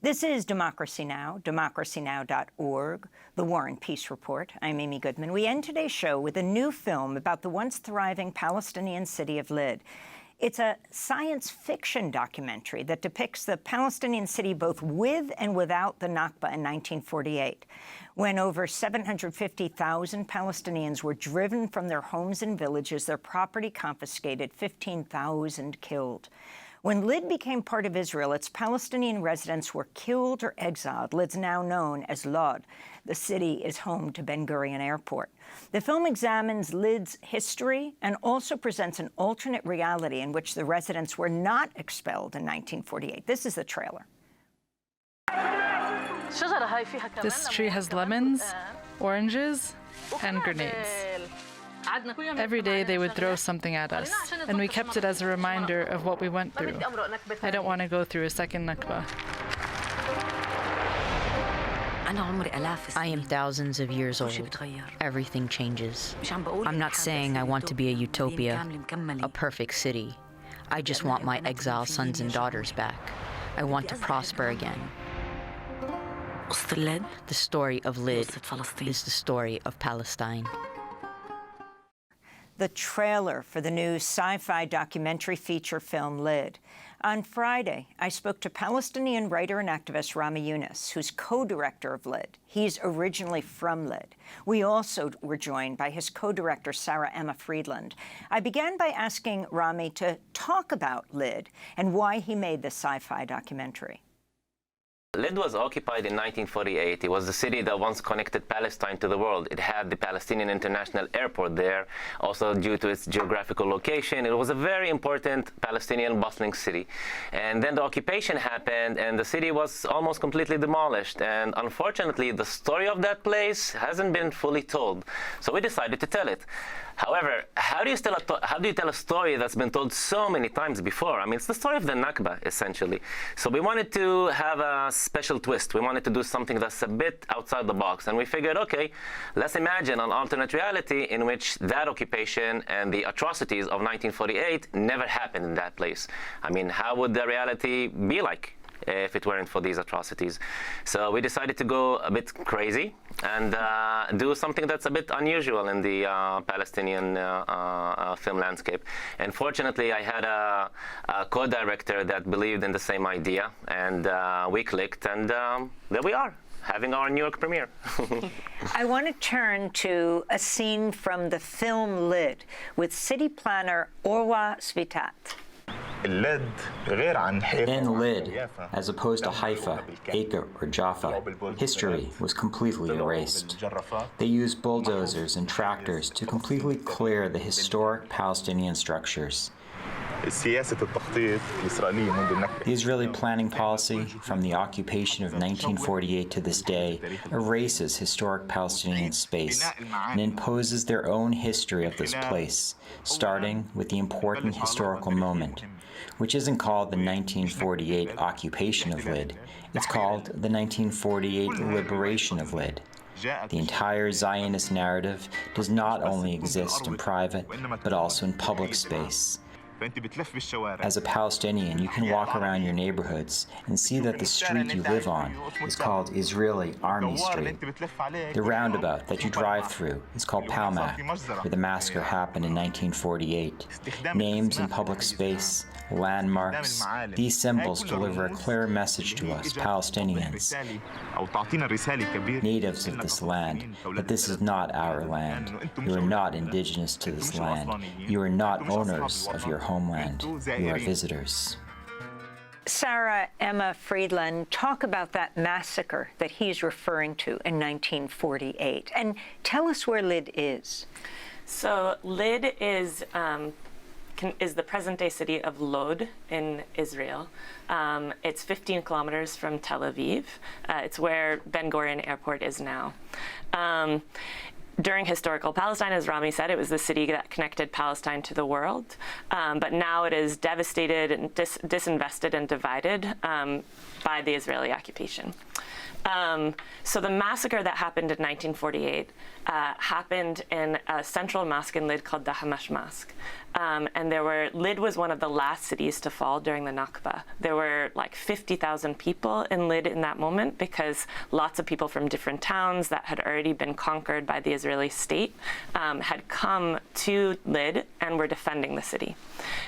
This is Democracy Now!, democracynow.org, The War and Peace Report. I'm Amy Goodman. We end today's show with a new film about the once thriving Palestinian city of Lid. It's a science fiction documentary that depicts the Palestinian city both with and without the Nakba in 1948, when over 750,000 Palestinians were driven from their homes and villages, their property confiscated, 15,000 killed. When Lid became part of Israel, its Palestinian residents were killed or exiled. Lid's now known as Lod. The city is home to Ben Gurion Airport. The film examines Lid's history and also presents an alternate reality in which the residents were not expelled in 1948. This is the trailer. This tree has lemons, oranges, and grenades. Every day they would throw something at us, and we kept it as a reminder of what we went through. I don't want to go through a second Nakba. I am thousands of years old. Everything changes. I'm not saying I want to be a utopia, a perfect city. I just want my exiled sons and daughters back. I want to prosper again. The story of Lid is the story of Palestine. The trailer for the new sci-fi documentary feature film Lid. On Friday, I spoke to Palestinian writer and activist Rami Younis, who's co-director of Lid. He's originally from Lid. We also were joined by his co-director, Sarah Emma Friedland. I began by asking Rami to talk about Lid and why he made this sci-fi documentary. Lid was occupied in 1948. It was the city that once connected Palestine to the world. It had the Palestinian International Airport there. Also, due to its geographical location, it was a very important Palestinian bustling city. And then the occupation happened, and the city was almost completely demolished. And unfortunately, the story of that place hasn't been fully told. So we decided to tell it. However, how do you tell a story that's been told so many times before? I mean, it's the story of the Nakba, essentially. So we wanted to have a special twist. We wanted to do something that's a bit outside the box. And we figured, okay, let's imagine an alternate reality in which that occupation and the atrocities of 1948 never happened in that place. I mean, how would the reality be like if it weren't for these atrocities? So we decided to go a bit crazy and do something that's a bit unusual in the Palestinian film landscape. And fortunately, I had a co-director that believed in the same idea, and we clicked, and there we are, having our New York premiere. I want to turn to a scene from the film Lid with city planner Orwa Svitat. In Lid, as opposed to Haifa, Acre, or Jaffa, history was completely erased. They used bulldozers and tractors to completely clear the historic Palestinian structures. The Israeli planning policy, from the occupation of 1948 to this day, erases historic Palestinian space and imposes their own history of this place, starting with the important historical moment, which isn't called the 1948 occupation of Lid. It's called the 1948 liberation of Lid. The entire Zionist narrative does not only exist in private, but also in public space. As a Palestinian, you can walk around your neighborhoods and see that the street you live on is called Israeli Army Street. The roundabout that you drive through is called Palmach, where the massacre happened in 1948. Names in public space, landmarks, these symbols deliver a clear message to us, Palestinians, natives of this land, that this is not our land. You are not indigenous to this land. You are not owners of your homeland. You are visitors. Sarah Emma Friedland, talk about that massacre that he's referring to in 1948, and tell us where Lid is. So Lid is the present-day city of Lod in Israel. It's 15 kilometers from Tel Aviv. It's where Ben Gurion Airport is now. During historical Palestine, as Rami said, it was the city that connected Palestine to the world. But now it is devastated and disinvested and divided by the Israeli occupation. So the massacre that happened in 1948 happened in a central mosque in Lid called Dahmash Mosque. And Lid was one of the last cities to fall during the Nakba. There were like 50,000 people in Lid in that moment because lots of people from different towns that had already been conquered by the Israeli state had come to Lid and were defending the city.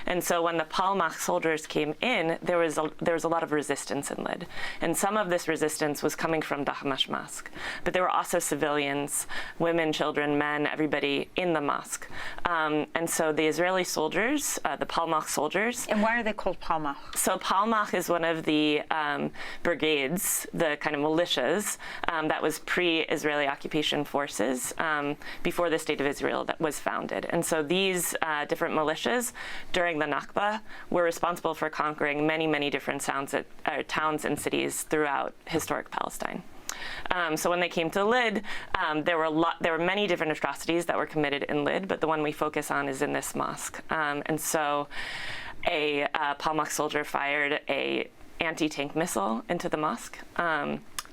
And so when the Palmach soldiers came in, there was a lot of resistance in Lid. And some of this resistance was coming from Dahmash Mosque. But there were also civilians, women, children, men, everybody in the mosque. And so the Israeli soldiers, the Palmach soldiers. And why are they called Palmach? So Palmach is one of the brigades, the kind of militias that was pre-Israeli occupation forces before the State of Israel that was founded. And so these different militias during the Nakba were responsible for conquering many, many different towns and cities throughout historic Palestine. So when they came to Lid, there were many different atrocities that were committed in Lid, but the one we focus on is in this mosque. And so a Palmach soldier fired a anti-tank missile into the mosque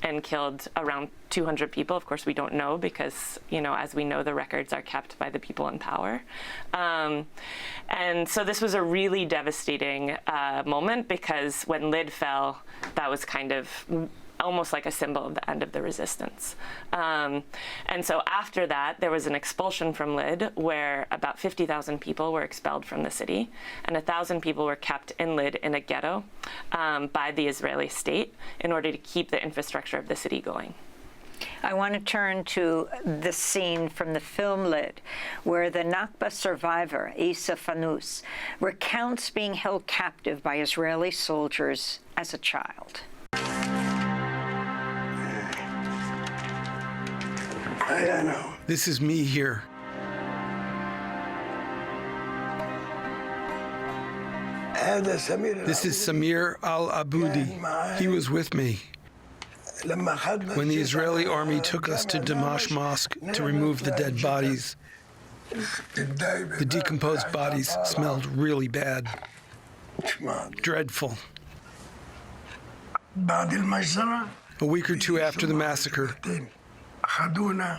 and killed around 200 people. Of course, we don't know because, as we know, the records are kept by the people in power. And so this was a really devastating moment because when Lid fell, that was kind of almost like a symbol of the end of the resistance. And so after that, there was an expulsion from Lid where about 50,000 people were expelled from the city, and 1,000 people were kept in Lid in a ghetto by the Israeli state in order to keep the infrastructure of the city going. I want to turn to the scene from the film Lid, where the Nakba survivor, Isa Fanous, recounts being held captive by Israeli soldiers as a child. This is me here. This is Samir al-Aboudi. He was with me when the Israeli army took us to Dahmash Mosque to remove the dead bodies. The decomposed bodies smelled really bad. Dreadful. A week or two after the massacre,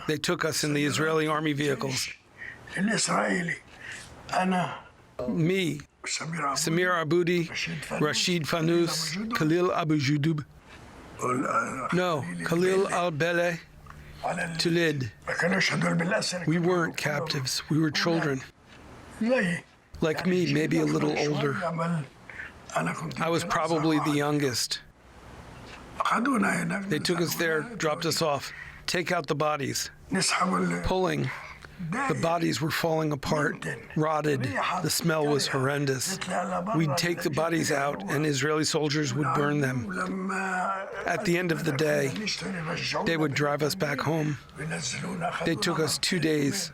they took us in the Israeli army vehicles. Me, Samir Aboudi, Rashid Fanous, Khalil Abu Judub, Khalil al-Bele, to Lid. We weren't captives, we were children. Like me, maybe a little older. I was probably the youngest. They took us there, dropped us off. Take out the bodies. Pulling. The bodies were falling apart, rotted. The smell was horrendous. We'd take the bodies out, and Israeli soldiers would burn them. At the end of the day, they would drive us back home. They took us 2 days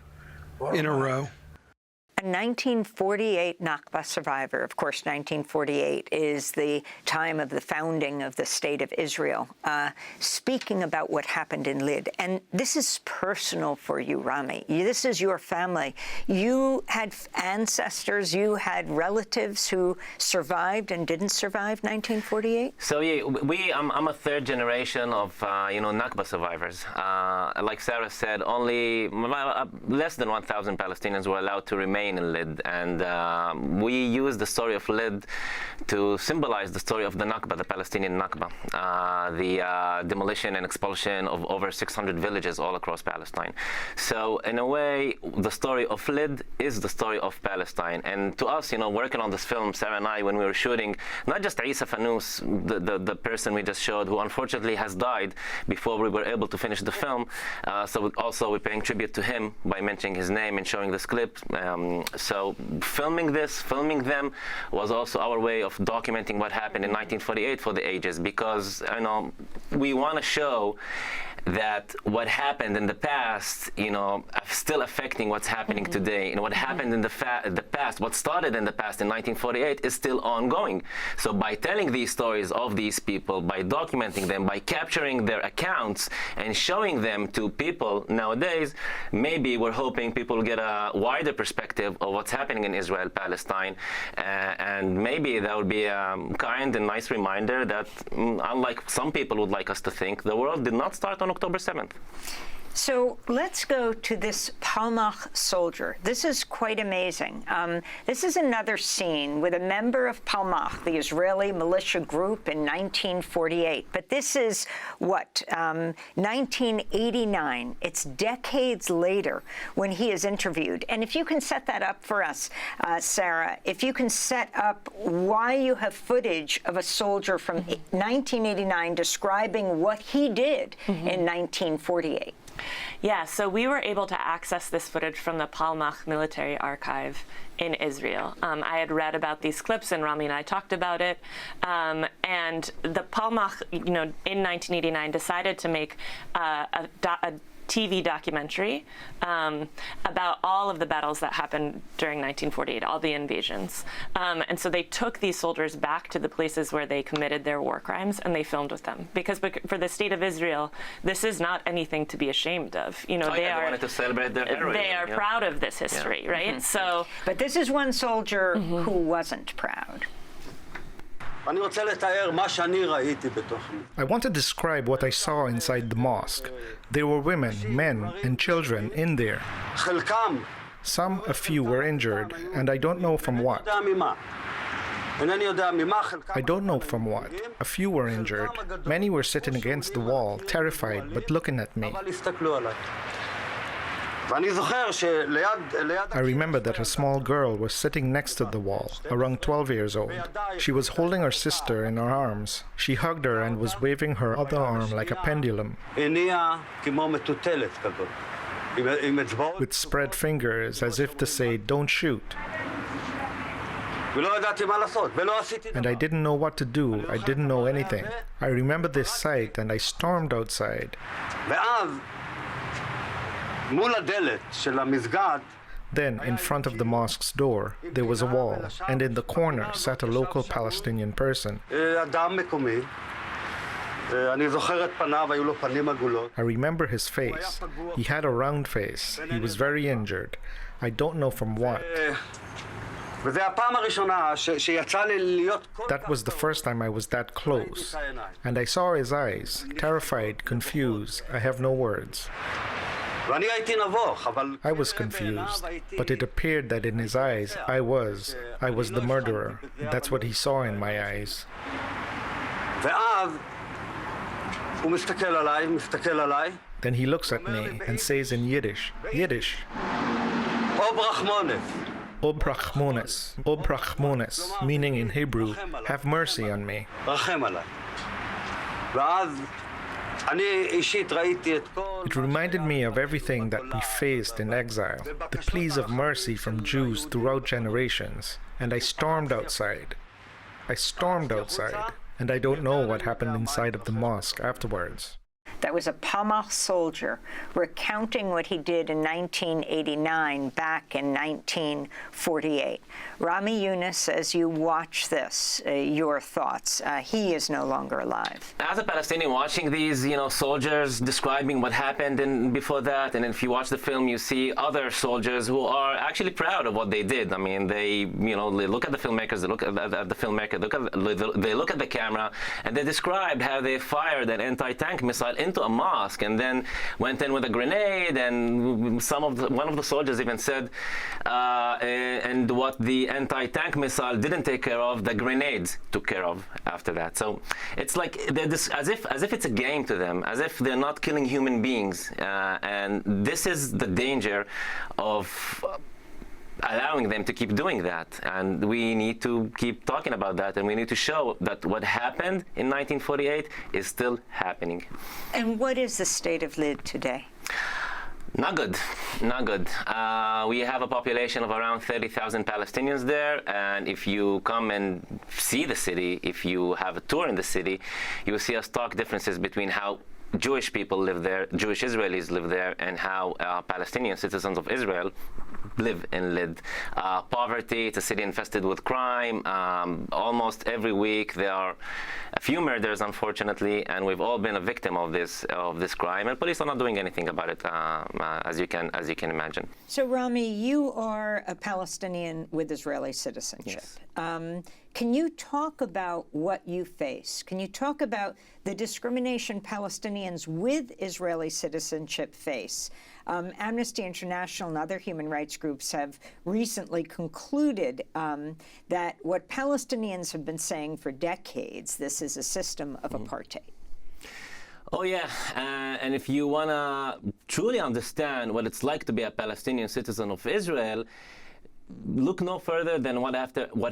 in a row. A 1948 Nakba survivor. Of course, 1948 is the time of the founding of the State of Israel, speaking about what happened in Lid. And this is personal for you, Rami. This is your family. You had ancestors, you had relatives who survived and didn't survive 1948? So yeah, I'm a third generation of Nakba survivors. Like Sarah said, only less than 1,000 Palestinians were allowed to remain in Lid, and we use the story of Lid to symbolize the story of the Nakba, the Palestinian Nakba, the demolition and expulsion of over 600 villages all across Palestine. So in a way, the story of Lid is the story of Palestine. And to us, working on this film, Sarah and I, when we were shooting, not just Isa Fanous, the person we just showed, who unfortunately has died before we were able to finish the film, so also we're paying tribute to him by mentioning his name and showing this clip. So filming them was also our way of documenting what happened in 1948 for the ages, because we want to show that what happened in the past, still affecting what's happening today. And what happened in the past, what started in the past in 1948 is still ongoing. So by telling these stories of these people, by documenting them, by capturing their accounts and showing them to people nowadays, maybe we're hoping people will get a wider perspective of what's happening in Israel, Palestine, and maybe that would be a kind and nice reminder that, unlike some people would like us to think, the world did not start on October 7th. So let's go to this Palmach soldier. This is quite amazing. This is another scene with a member of Palmach, the Israeli militia group, in 1948. But this is, 1989. It's decades later when he is interviewed. And if you can set that up for us, Sarah, if you can set up why you have footage of a soldier from 1989 describing what he did in 1948. Yeah, so we were able to access this footage from the Palmach military archive in Israel. I had read about these clips, and Rami and I talked about it. And the Palmach, in 1989, decided to make a TV documentary about all of the battles that happened during 1948, all the invasions. And so they took these soldiers back to the places where they committed their war crimes, and they filmed with them. Because for the state of Israel, this is not anything to be ashamed of. They wanted to celebrate their heroism. They are proud of this history, right? So, but this is one soldier who wasn't proud. I want to describe what I saw inside the mosque. There were women, men, and children in there. A few were injured, and I don't know from what. I don't know from what. A few were injured. Many were sitting against the wall, terrified, but looking at me. I remember that a small girl was sitting next to the wall, around 12 years old. She was holding her sister in her arms. She hugged her and was waving her other arm like a pendulum, with spread fingers as if to say, "Don't shoot." And I didn't know what to do. I didn't know anything. I remember this sight, and I stormed outside. Then, in front of the mosque's door, there was a wall, and in the corner sat a local Palestinian person. I remember his face. He had a round face. He was very injured. I don't know from what. That was the first time I was that close. And I saw his eyes, terrified, confused. I have no words. I was confused, but it appeared that in his eyes, I was the murderer. That's what he saw in my eyes. Then he looks at me and says in Yiddish, Obrachmones, meaning in Hebrew, have mercy on me. It reminded me of everything that we faced in exile, the pleas of mercy from Jews throughout generations, and I stormed outside. And I don't know what happened inside of the mosque afterwards. That was a Palmach soldier recounting what he did in 1989 back in 1948. Rami Younis, as you watch this, your thoughts. He is no longer alive. As a Palestinian watching these, soldiers describing what happened before that, and if you watch the film, you see other soldiers who are actually proud of what they did. I mean, they look at the filmmakers, they look at the filmmaker, they look at the camera, and they described how they fired an anti-tank missile into a mosque and then went in with a grenade, and one of the soldiers even said, and what the anti-tank missile didn't take care of, the grenades took care of after that. So it's like as if it's a game to them, as if they're not killing human beings, and this is the danger of allowing them to keep doing that. And we need to keep talking about that, and we need to show that what happened in 1948 is still happening. And what is the state of Lid today? Not good. We have a population of around 30,000 Palestinians there, and if you come and see the city, if you have a tour in the city, you will see a stark differences between how Jewish people live there, Jewish Israelis live there, and how Palestinian citizens of Israel live in Lid. Poverty, it's a city infested with crime. Almost every week there are a few murders, unfortunately, and we've all been a victim of this crime, and police are not doing anything about it, as you can imagine. So, Rami, you are a Palestinian with Israeli citizenship. Yes. Can you talk about what you face? Can you talk about the discrimination Palestinians with Israeli citizenship face? Amnesty International and other human rights groups have recently concluded that what Palestinians have been saying for decades, this is a system of apartheid. Oh, yeah, and if you want to truly understand what it's like to be a Palestinian citizen of Israel, look no further than what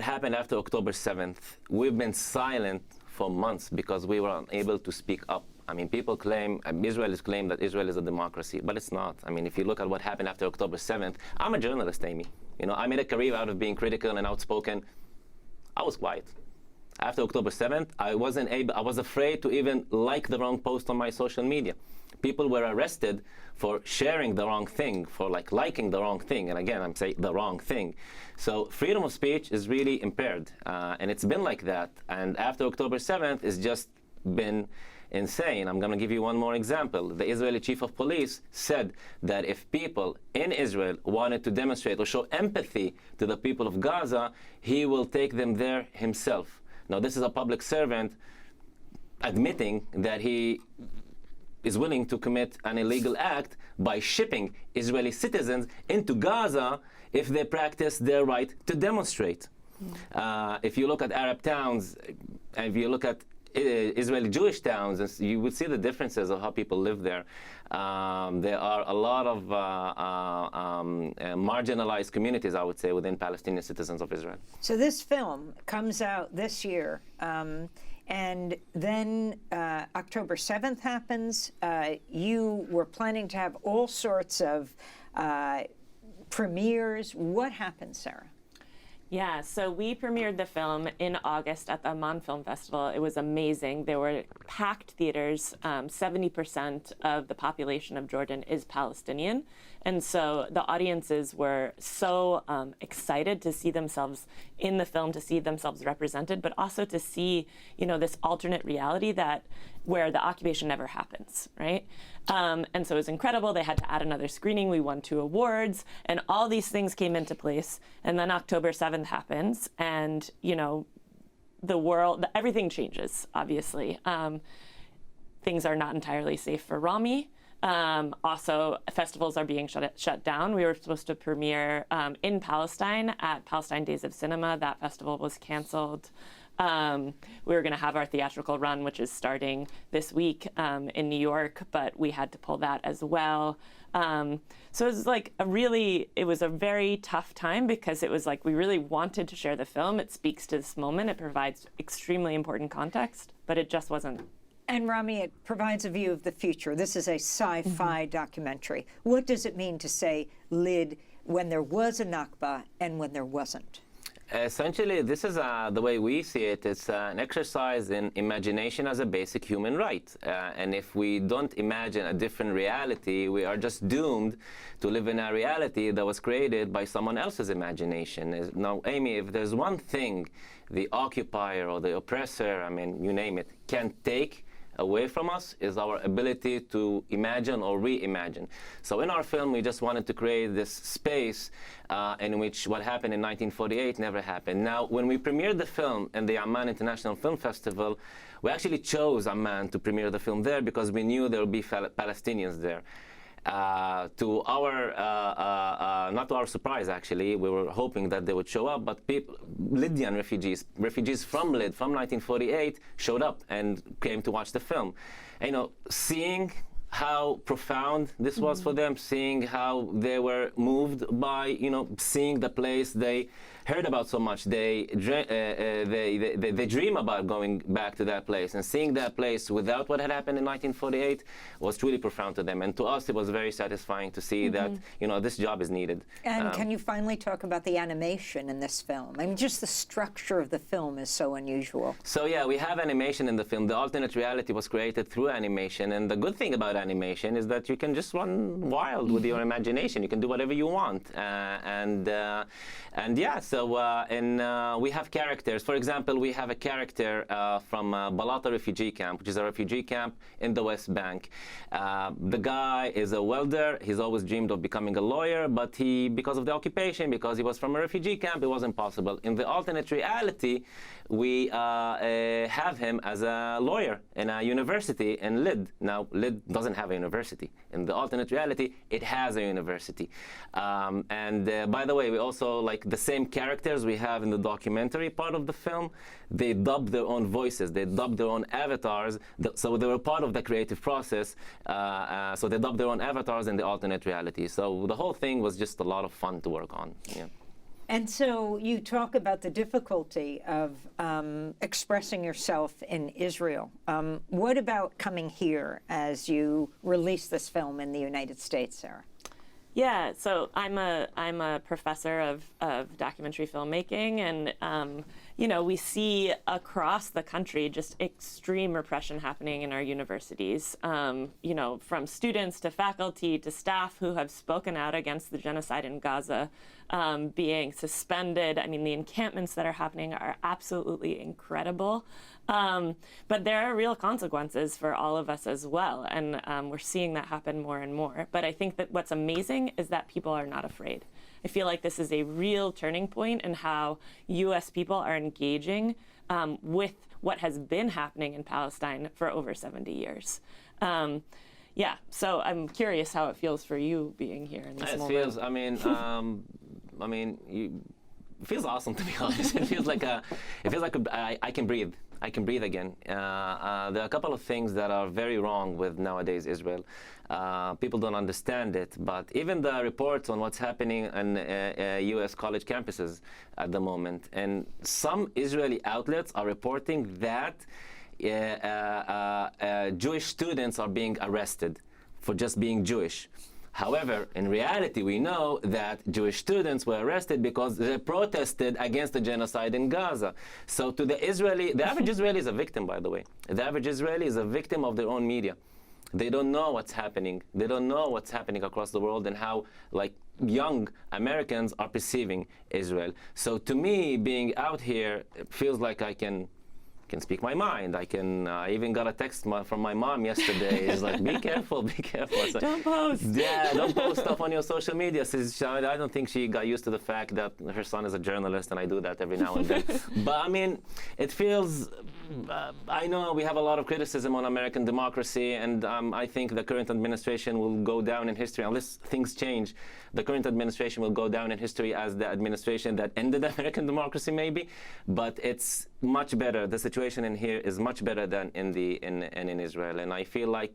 happened after October 7th. We've been silent for months because we were unable to speak up. I mean, people claim, Israelis claim that Israel is a democracy, but it's not. I mean, if you look at what happened after October 7th, I'm a journalist, Amy. You know, I made a career out of being critical and outspoken. I was quiet. After October 7th, I was afraid to even like the wrong post on my social media. People were arrested for sharing the wrong thing, for liking the wrong thing. And again, I'm saying the wrong thing. So freedom of speech is really impaired. And it's been like that. And after October 7th, it's just been insane. I'm going to give you one more example. The Israeli chief of police said that if people in Israel wanted to demonstrate or show empathy to the people of Gaza, he will take them there himself. Now, this is a public servant admitting that he is willing to commit an illegal act by shipping Israeli citizens into Gaza if they practice their right to demonstrate. If you look at Arab towns, and if you look at Israeli Jewish towns, you would see the differences of how people live there. There are a lot of marginalized communities, I would say, within Palestinian citizens of Israel. So this film comes out this year, and then October 7th happens. You were planning to have all sorts of premieres. What happened, Sarah? Yeah, so we premiered the film in August at the Amman Film Festival. It was amazing. There were packed theaters. 70% of the population of Jordan is Palestinian. And so the audiences were so excited to see themselves in the film, to see themselves represented, but also to see, you know, this alternate reality that where the occupation never happens, right? And so it was incredible. They had to add another screening. We won 2 awards, and all these things came into place. And then October 7th happens, and, you know, the world, everything changes, obviously. Things are not entirely safe for Rami. Also, festivals are being shut down. We were supposed to premiere in Palestine at Palestine Days of Cinema. That festival was canceled. We were going to have our theatrical run, which is starting this week in New York, but we had to pull that as well. So it was like it was a very tough time because it was like we really wanted to share the film. It speaks to this moment. It provides extremely important context, but it just wasn't. And Rami, it provides a view of the future. This is a sci-fi documentary. What does it mean to say Lid when there was a Nakba and when there wasn't? Essentially, this is the way we see it. It's an exercise in imagination as a basic human right. And if we don't imagine a different reality, we are just doomed to live in a reality that was created by someone else's imagination. Now, Amy, if there's one thing the occupier or the oppressor, I mean, you name it, can take away from us is our ability to imagine or reimagine. So in our film, we just wanted to create this space in which what happened in 1948 never happened. Now, when we premiered the film in the Amman International Film Festival, we actually chose Amman to premiere the film there because we knew there would be Palestinians there. To our, not to our surprise, actually, we were hoping that they would show up, but Lydian refugees from Lyd from 1948 showed up and came to watch the film. And, you know, seeing how profound this was for them, seeing how they were moved by, you know, seeing the place they heard about so much, they dream about going back to that place, and seeing that place without what had happened in 1948 was truly profound to them. And to us, it was very satisfying to see that, you know, this job is needed. And can you finally talk about the animation in this film? I mean, just the structure of the film is so unusual. So yeah, we have animation in the film. The alternate reality was created through animation, and the good thing about animation is that you can just run wild with your imagination. You can do whatever you want, and yeah. So we have characters. For example, we have a character from Balata refugee camp, which is a refugee camp in the West Bank. The guy is a welder. He's always dreamed of becoming a lawyer, but because of the occupation, because he was from a refugee camp, it wasn't possible. In the alternate reality, we have him as a lawyer in a university in Lid. Now, Lid doesn't have a university. In the alternate reality, it has a university. By the way, we also, like the same characters we have in the documentary part of the film, they dubbed their own voices, they dubbed their own avatars, so they were part of the creative process, so they dubbed their own avatars in the alternate reality. So the whole thing was just a lot of fun to work on. Yeah. And so you talk about the difficulty of expressing yourself in Israel. What about coming here as you release this film in the United States, Sarah? Yeah, so I'm a professor of documentary filmmaking, and you know, we see across the country just extreme repression happening in our universities. You know, from students to faculty to staff who have spoken out against the genocide in Gaza being suspended. I mean, the encampments that are happening are absolutely incredible. But there are real consequences for all of us as well, and we're seeing that happen more and more. But I think that what's amazing is that people are not afraid. I feel like this is a real turning point in how U.S. people are engaging with what has been happening in Palestine for over 70 years. Yeah, so I'm curious how it feels for you being here in this moment. It feels, it feels awesome, to be honest. It feels like I can breathe. I can breathe again. There are a couple of things that are very wrong with nowadays Israel. People don't understand it, but even the reports on what's happening in U.S. college campuses at the moment, and some Israeli outlets are reporting that Jewish students are being arrested for just being Jewish. However, in reality, we know that Jewish students were arrested because they protested against the genocide in Gaza. So to the average Israeli is a victim, by the way. The average Israeli is a victim of their own media. They don't know what's happening. They don't know what's happening across the world and how, like, young Americans are perceiving Israel. So to me, being out here, it feels like I can speak my mind. I even got a text from my mom yesterday. It's like, be careful, be careful. Like, don't post. Yeah, don't post stuff on your social media. I don't think she got used to the fact that her son is a journalist, and I do that every now and then. But I mean, it feels, I know we have a lot of criticism on American democracy, and I think the current administration will go down in history, unless things change. The current administration will go down in history as the administration that ended American democracy, maybe. But it's much better. The situation in here is much better than in Israel. And I feel like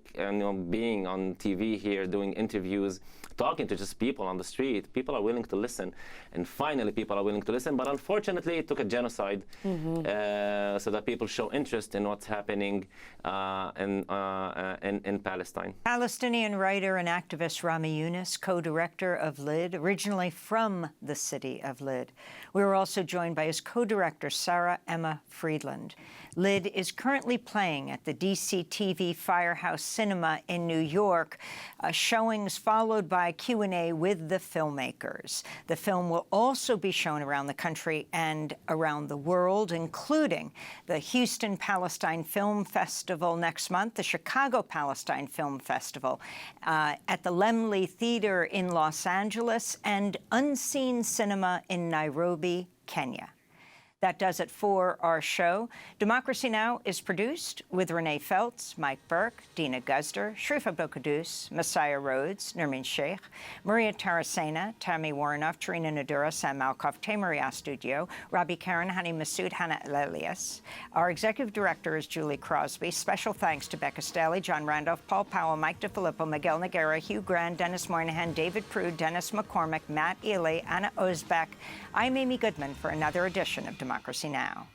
being on TV here, doing interviews, talking to just people on the street, people are willing to listen. And finally, people are willing to listen. But unfortunately, it took a genocide so that people show interest in what's happening in Palestine. Palestinian writer and activist Rami Younis, co-director of Lid, originally from the city of Lid. We were also joined by his co-director, Sarah Emma Friedland. Lid is currently playing at the DCTV Firehouse Cinema in New York, showings followed by Q&A with the filmmakers. The film will also be shown around the country and around the world, including the Houston Palestine Film Festival next month, the Chicago Palestine Film Festival, at the Laemmle Theater in Los Angeles, and Unseen Cinema in Nairobi, Kenya. That does it for our show. Democracy Now! Is produced with Renee Feltz, Mike Burke, Dina Guzder, Sharif Abdel-Quddus, Messiah Rhodes, Nermin Sheikh, Maria Tarasena, Tammy Warnoff, Tarina Nadura, Sam Malkoff, Taymari Astudio, Robbie Karen, Hani Masood, Hannah Elias. Our executive director is Julie Crosby. Special thanks to Becca Staley, John Randolph, Paul Powell, Mike DeFilippo, Miguel Noguera, Hugh Grand, Dennis Moynihan, David Prude, Dennis McCormick, Matt Ely, Anna Ozbek, I'm Amy Goodman for another edition of Democracy Now!